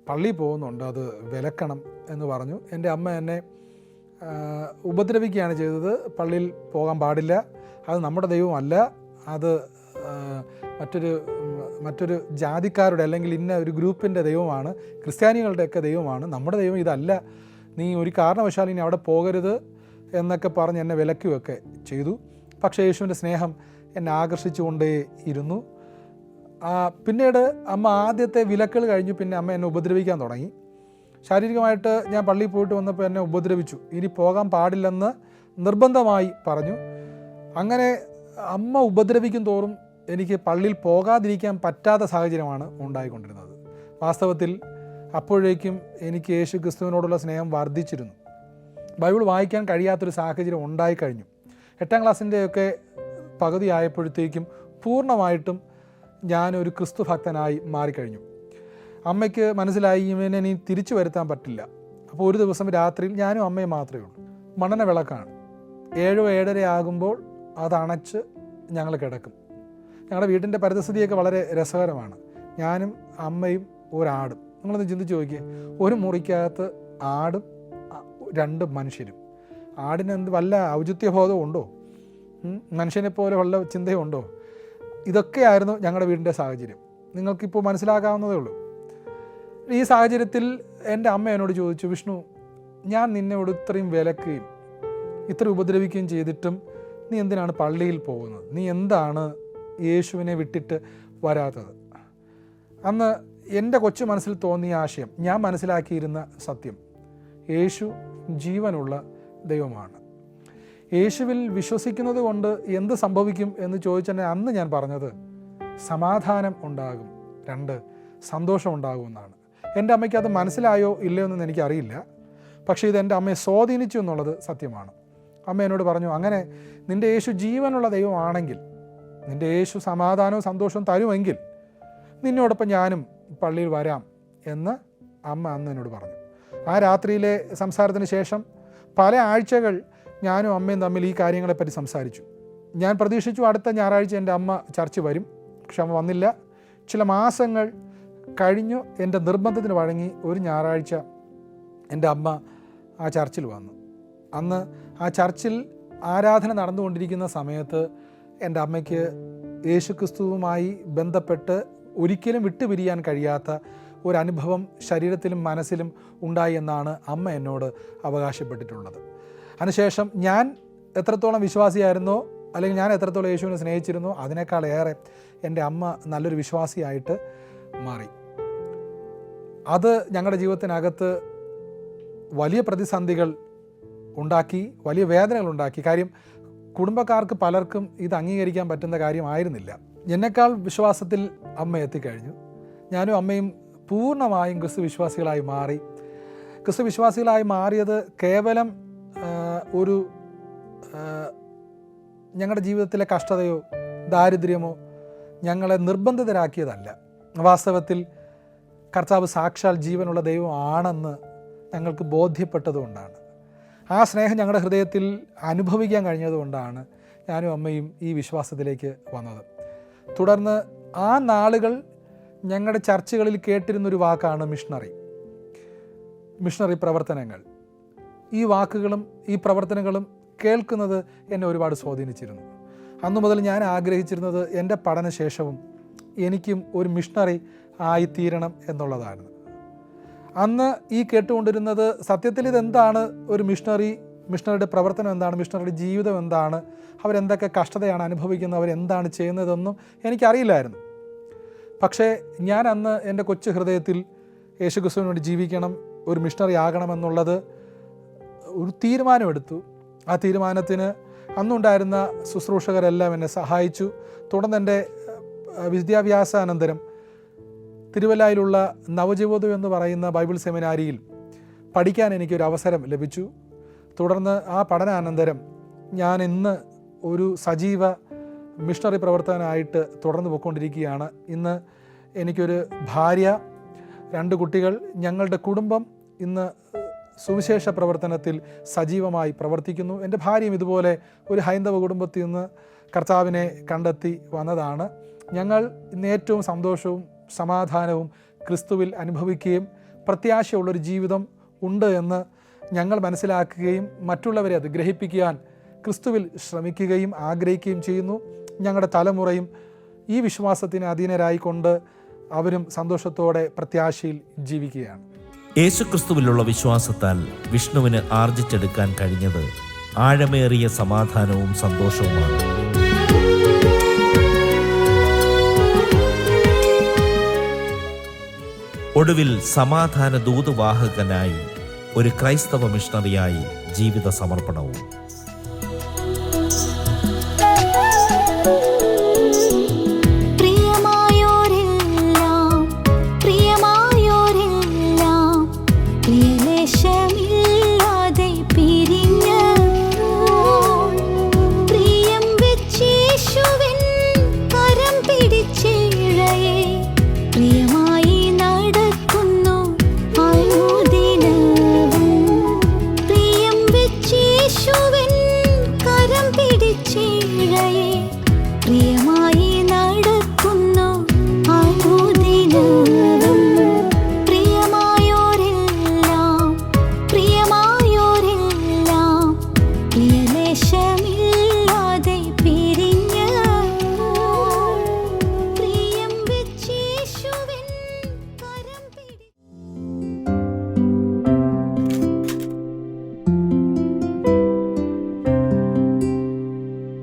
പള്ളിയിൽ പോകുന്നുണ്ട്, അത് വിലക്കണം എന്ന് പറഞ്ഞു. എൻ്റെ അമ്മ എന്നെ ഉപദ്രവിക്കുകയാണ് ചെയ്തത്. പള്ളിയിൽ പോകാൻ പാടില്ല, അത് നമ്മുടെ ദൈവമല്ല, അത് മറ്റൊരു ജാതിക്കാരുടെ അല്ലെങ്കിൽ ഇന്ന ഒരു ഗ്രൂപ്പിൻ്റെ ദൈവമാണ്, ക്രിസ്ത്യാനികളുടെയൊക്കെ ദൈവമാണ്, നമ്മുടെ ദൈവം ഇതല്ല, നീ ഒരു കാരണവശാലും ഇനി അവിടെ പോകരുത് എന്നൊക്കെ പറഞ്ഞ് എന്നെ വിലക്കുകയൊക്കെ ചെയ്തു. പക്ഷേ യേശുവിൻ്റെ സ്നേഹം എന്നെ ആകർഷിച്ചുകൊണ്ടേ ഇരുന്നു. പിന്നീട് അമ്മ ആദ്യത്തെ വിലക്കുകൾ കഴിഞ്ഞു, പിന്നെ അമ്മ എന്നെ ഉപദ്രവിക്കാൻ തുടങ്ങി. ശാരീരികമായിട്ട് ഞാൻ പള്ളിയിൽ പോയിട്ട് വന്നപ്പോൾ എന്നെ ഉപദ്രവിച്ചു. ഇനി പോകാൻ പാടില്ലെന്ന് നിർബന്ധമായി പറഞ്ഞു. അങ്ങനെ അമ്മ ഉപദ്രവിക്കും തോറും എനിക്ക് പള്ളിയിൽ പോകാതിരിക്കാൻ പറ്റാത്ത സാഹചര്യമാണ് ഉണ്ടായിക്കൊണ്ടിരുന്നത്. വാസ്തവത്തിൽ അപ്പോഴേക്കും എനിക്ക് യേശു ക്രിസ്തുവിനോടുള്ള സ്നേഹം വർദ്ധിച്ചിരുന്നു. ബൈബിൾ വായിക്കാൻ കഴിയാത്തൊരു സാഹചര്യം ഉണ്ടായിക്കഴിഞ്ഞു. 8ാം ക്ലാസ്സിൻ്റെയൊക്കെ പകുതി ആയപ്പോഴത്തേക്കും പൂർണ്ണമായിട്ടും ഞാനൊരു ക്രിസ്തു ഭക്തനായി മാറിക്കഴിഞ്ഞു. അമ്മയ്ക്ക് മനസ്സിലായി ഇവനെ ഇനി തിരിച്ചു വരുത്താൻ പറ്റില്ല. അപ്പോൾ ഒരു ദിവസം രാത്രിയിൽ ഞാനും അമ്മയും മാത്രമേ ഉള്ളൂ. മണ്ണെണ്ണ വിളക്കാണ്. 7-7:30 ആകുമ്പോൾ അത് അണച്ച് ഞങ്ങൾ കിടക്കും. ഞങ്ങളുടെ വീട്ടിൻ്റെ പരിസ്ഥിതിയൊക്കെ വളരെ രസകരമാണ്. ഞാനും അമ്മയും ഒരാടും. നിങ്ങളൊന്ന് ചിന്തിച്ച് നോക്കിയേ, ഒരു മുറിക്കകത്ത് ആടും 2 മനുഷ്യരും. ആടിന് വല്ല ഔചിത്യബോധവും ഉണ്ടോ? മനുഷ്യനെ പോലെ വല്ല ചിന്തയുണ്ടോ? ഇതൊക്കെയായിരുന്നു ഞങ്ങളുടെ വീടിൻ്റെ സാഹചര്യം. നിങ്ങൾക്കിപ്പോൾ മനസ്സിലാക്കാവുന്നതേ ഉള്ളൂ. ഈ സാഹചര്യത്തിൽ എൻ്റെ അമ്മ എന്നോട് ചോദിച്ചു, വിഷ്ണു, ഞാൻ നിന്നോട് ഇത്രയും വിലക്കുകയും ഇത്ര ഉപദ്രവിക്കുകയും ചെയ്തിട്ടും നീ എന്തിനാണ് പള്ളിയിൽ പോകുന്നത്? നീ എന്താണ് യേശുവിനെ വിട്ടിട്ട് വരാത്തത്? അന്ന് എൻ്റെ കൊച്ചു മനസ്സിൽ തോന്നിയ ആശയം, ഞാൻ മനസ്സിലാക്കിയിരുന്ന സത്യം, യേശു ജീവനുള്ള ദൈവമാണ്. യേശുവിൽ വിശ്വസിക്കുന്നത് കൊണ്ട് എന്ത് സംഭവിക്കും എന്ന് ചോദിച്ചെന്നെ അന്ന് ഞാൻ പറഞ്ഞത് സമാധാനം ഉണ്ടാകും, 2 സന്തോഷം ഉണ്ടാകുമെന്നാണ്. എൻ്റെ അമ്മയ്ക്ക് അത് മനസ്സിലായോ ഇല്ലയോ എന്ന് എനിക്കറിയില്ല. പക്ഷേ ഇത് എൻ്റെ അമ്മയെ സ്വാധീനിച്ചു എന്നുള്ളത് സത്യമാണ്. അമ്മ എന്നോട് പറഞ്ഞു, അങ്ങനെ നിൻ്റെ യേശു ജീവനുള്ള ദൈവമാണെങ്കിൽ, നിൻ്റെ യേശു സമാധാനവും സന്തോഷവും തരുമെങ്കിൽ നിന്നോടൊപ്പം ഞാനും പള്ളിയിൽ വരാം എന്ന് അമ്മ അന്ന് എന്നോട് പറഞ്ഞു. ആ രാത്രിയിലെ സംസാരത്തിന് ശേഷം പല ആഴ്ചകൾ ഞാനും അമ്മയും തമ്മിൽ ഈ കാര്യങ്ങളെപ്പറ്റി സംസാരിച്ചു. ഞാൻ പ്രതീക്ഷിച്ചു അടുത്ത ഞായറാഴ്ച എൻ്റെ അമ്മ ചർച്ച് വരും. പക്ഷെ അമ്മ വന്നില്ല. ചില മാസങ്ങൾ കഴിഞ്ഞു. എൻ്റെ നിർബന്ധത്തിന് വഴങ്ങി ഒരു ഞായറാഴ്ച എൻ്റെ അമ്മ ആ ചർച്ചിൽ വന്നു. അന്ന് ആ ചർച്ചിൽ ആരാധന നടന്നുകൊണ്ടിരിക്കുന്ന സമയത്ത് എൻ്റെ അമ്മയ്ക്ക് യേശുക്രിസ്തുവുമായി ബന്ധപ്പെട്ട് ഒരിക്കലും വിട്ടുപിരിയാൻ കഴിയാത്ത ഒരനുഭവം ശരീരത്തിലും മനസ്സിലും ഉണ്ടായി എന്നാണ് അമ്മ എന്നോട് അവകാശപ്പെട്ടിട്ടുള്ളത്. അതിനുശേഷം ഞാൻ എത്രത്തോളം വിശ്വാസിയായിരുന്നോ, അല്ലെങ്കിൽ ഞാൻ എത്രത്തോളം യേശുവിനെ സ്നേഹിച്ചിരുന്നോ, അതിനേക്കാളേറെ എൻ്റെ അമ്മ നല്ലൊരു വിശ്വാസിയായിട്ട് മാറി. അത് ഞങ്ങളുടെ ജീവിതത്തിനകത്ത് വലിയ പ്രതിസന്ധികൾ ഉണ്ടാക്കി, വലിയ വേദനകൾ ഉണ്ടാക്കി. കാര്യം കുടുംബക്കാർക്ക് പലർക്കും ഇത് അംഗീകരിക്കാൻ പറ്റുന്ന കാര്യമായിരുന്നില്ല. എന്നെക്കാൾ വിശ്വാസത്തിൽ അമ്മ എത്തിക്കഴിഞ്ഞു. ഞാനും അമ്മയും പൂർണ്ണമായും ക്രിസ്തു വിശ്വാസികളായി മാറി. ക്രിസ്തു വിശ്വാസികളായി മാറിയത് കേവലം ഒരു ഞങ്ങളുടെ ജീവിതത്തിലെ കഷ്ടതയോ ദാരിദ്ര്യമോ ഞങ്ങളെ നിർബന്ധിതരാക്കിയതല്ല. വാസ്തവത്തിൽ കർത്താവ് സാക്ഷാൽ ജീവനുള്ള ദൈവമാണെന്ന് ഞങ്ങൾക്ക് ബോധ്യപ്പെട്ടതുകൊണ്ടാണ്. ആ സ്നേഹം ഞങ്ങളുടെ ഹൃദയത്തിൽ അനുഭവിക്കാൻ കഴിഞ്ഞതുകൊണ്ടാണ് ഞാനും അമ്മയും ഈ വിശ്വാസത്തിലേക്ക് വന്നത്. തുടർന്ന് ആ നാളുകൾ ഞങ്ങളുടെ ചർച്ചകളിൽ കേട്ടിരുന്നൊരു വാക്കാണ് മിഷണറി പ്രവർത്തനങ്ങൾ. ഈ വാക്കുകളും ഈ പ്രവർത്തനങ്ങളും കേൾക്കുന്നത് എന്നെ ഒരുപാട് സ്വാധീനിച്ചിരുന്നു. അന്നു മുതൽ ഞാൻ ആഗ്രഹിച്ചിരുന്നത് എൻ്റെ പഠനശേഷവും എനിക്കും ഒരു മിഷണറി ആയിത്തീരണം എന്നുള്ളതാണ്. അന്ന് ഈ കേട്ടുകൊണ്ടിരുന്നത് സത്യത്തിൽ ഇതെന്താണ് ഒരു മിഷണറിയുടെ പ്രവർത്തനം എന്താണ്, മിഷണറിയുടെ ജീവിതം എന്താണ്, അവരെന്തൊക്കെ കഷ്ടതയാണ് അനുഭവിക്കുന്നത്, അവരെന്താണ് ചെയ്യുന്നതെന്നും എനിക്കറിയില്ലായിരുന്നു. പക്ഷേ ഞാൻ അന്ന് എൻ്റെ കൊച്ചു ഹൃദയത്തിൽ യേശുക്രിസ്തുവിന് വേണ്ടി ജീവിക്കണം, ഒരു മിഷണറി ആകണമെന്നുള്ളത് ഒരു തീരുമാനമെടുത്തു. ആ തീരുമാനത്തിന് അന്നുണ്ടായിരുന്ന ശുശ്രൂഷകരെല്ലാം എന്നെ സഹായിച്ചു. തുടർന്ന് എൻ്റെ വിദ്യാഭ്യാസാനന്തരം തിരുവല്ലയിലുള്ള നവജീവോദയം എന്ന് പറയുന്ന ബൈബിൾ സെമിനാരിയിൽ പഠിക്കാൻ എനിക്കൊരു അവസരം ലഭിച്ചു. തുടർന്ന് ആ പഠനാനന്തരം ഞാൻ ഇന്ന് ഒരു സജീവ മിഷണറി പ്രവർത്തകനായിട്ട് തുടർന്ന് പോയിക്കൊണ്ടിരിക്കുകയാണ്. ഇന്ന് എനിക്കൊരു ഭാര്യ, 2 കുട്ടികൾ. ഞങ്ങളുടെ കുടുംബം ഇന്ന് സുവിശേഷ പ്രവർത്തനത്തിൽ സജീവമായി പ്രവർത്തിക്കുന്നു. എൻ്റെ ഭാര്യയും ഇതുപോലെ ഒരു ഹൈന്ദവ കുടുംബത്തിൽ നിന്ന് കർത്താവിനെ കണ്ടെത്തി വന്നതാണ്. ഞങ്ങൾ ഇന്ന് ഏറ്റവും സന്തോഷവും സമാധാനവും ക്രിസ്തുവിൽ അനുഭവിക്കുകയും പ്രത്യാശയുള്ളൊരു ജീവിതം ഉണ്ട് എന്ന് ഞങ്ങൾ മനസ്സിലാക്കുകയും മറ്റുള്ളവരെ അത് ഗ്രഹിപ്പിക്കാൻ ക്രിസ്തുവിൽ ശ്രമിക്കുകയും ആഗ്രഹിക്കുകയും ചെയ്യുന്നു. ഞങ്ങളുടെ തലമുറയും ഈ വിശ്വാസത്തിന് അധീനരായിക്കൊണ്ട് അവരും സന്തോഷത്തോടെ പ്രത്യാശയിൽ ജീവിക്കുകയാണ്. യേശുക്രിസ്തുവിലുള്ള വിശ്വാസത്താൽ വിഷ്ണുവിന് ആർജിച്ചെടുക്കാൻ കഴിഞ്ഞത് ആഴമേറിയ സമാധാനവും സന്തോഷവുമാണ്. ഒടുവിൽ സമാധാന ദൂതവാഹകനായി ഒരു ക്രൈസ്തവ മിഷണറിയായി ജീവിത സമർപ്പണവും.